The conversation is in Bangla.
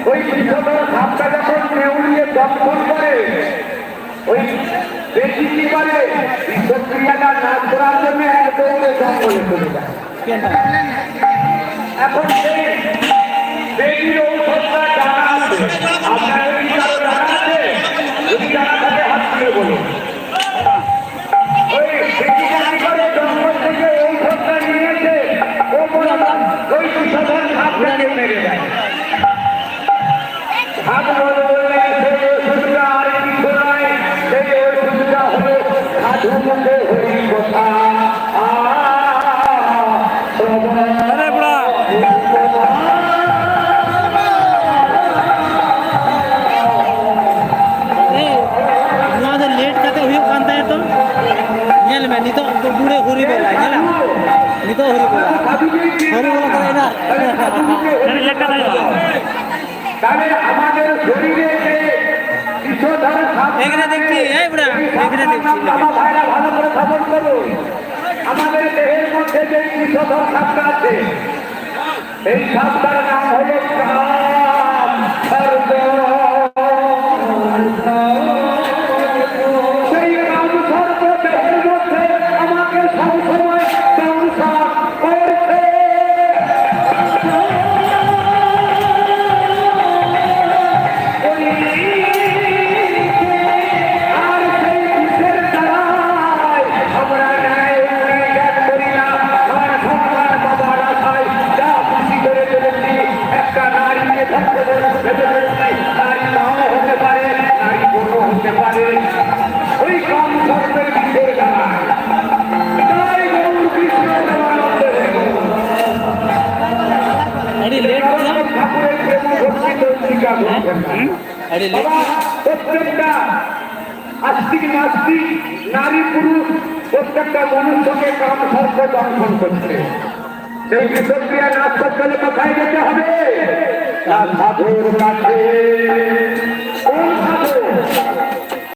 ওই বিষধর সাপটা যখন নেউলিয়ে দর্শন করে ওই বেশি কি করে বিষক্রিয়াটা না করার জন্য এক দৌড়ে জঙ্গলে চলে যায়। এখন সেই বেশির ঔষধটা জানা আছে, আপনার কি কারো জানা আছে? যদি জানা থাকে হাত তুলে বলুন। ওই বেশিটা কি করে জঙ্গল থেকে ঔষধটা নিয়েছে ওই বিষধর সাপটাকে মেরে দেয়। হাত বললে সেই ওষুধটা আর কিছু নয়, সেই ওষুধটা হলো সাধু মুখে হরি কথা। बूढ़े हुरी बोला है ना, नहीं तो हुरी बोला करे ना। তাহলে আমাদের শরীরে যে বিষধর সাপ এখানে দেখছি, এই বুড়া এখানে দেখছি, ভাইরা ভালো করে খবর করুন। আমাদের দেহের মধ্যে যে বিষধর সাপটা আছে এই সাপটার নাম হলো কাম সর্ব। সেই কাম সর্ব দেহের মধ্যে আমাকে সবসময় সংসার করছে। আর সেই বিষের দ্বারাই আমরা ন্যায় জ্ঞান করি না, আমার সন্তান বাবার আশায় যা খুশি করে চলেছি। একটা নারীকে ধরতে ভেবে চলেছি, নারী নাও হতে পারে, নারী কোনো হতে পারে ওই কম সর্বের বিষের দ্বারায়। জয় গৌর কৃষ্ণ দেবানন্দ ঠাকুরের প্রেম ভক্তি তন্ত্রিকা বলছেন বাবা। প্রত্যেকটা আস্তিক নাস্তিক নারী পুরুষ প্রত্যেকটা মনুষ্যকে কাম সর্ব দর্শন করছে। সেই বিষক্রিয়া নাশ করতে হলে কোথায় যেতে হবে? সাধুর কাছে।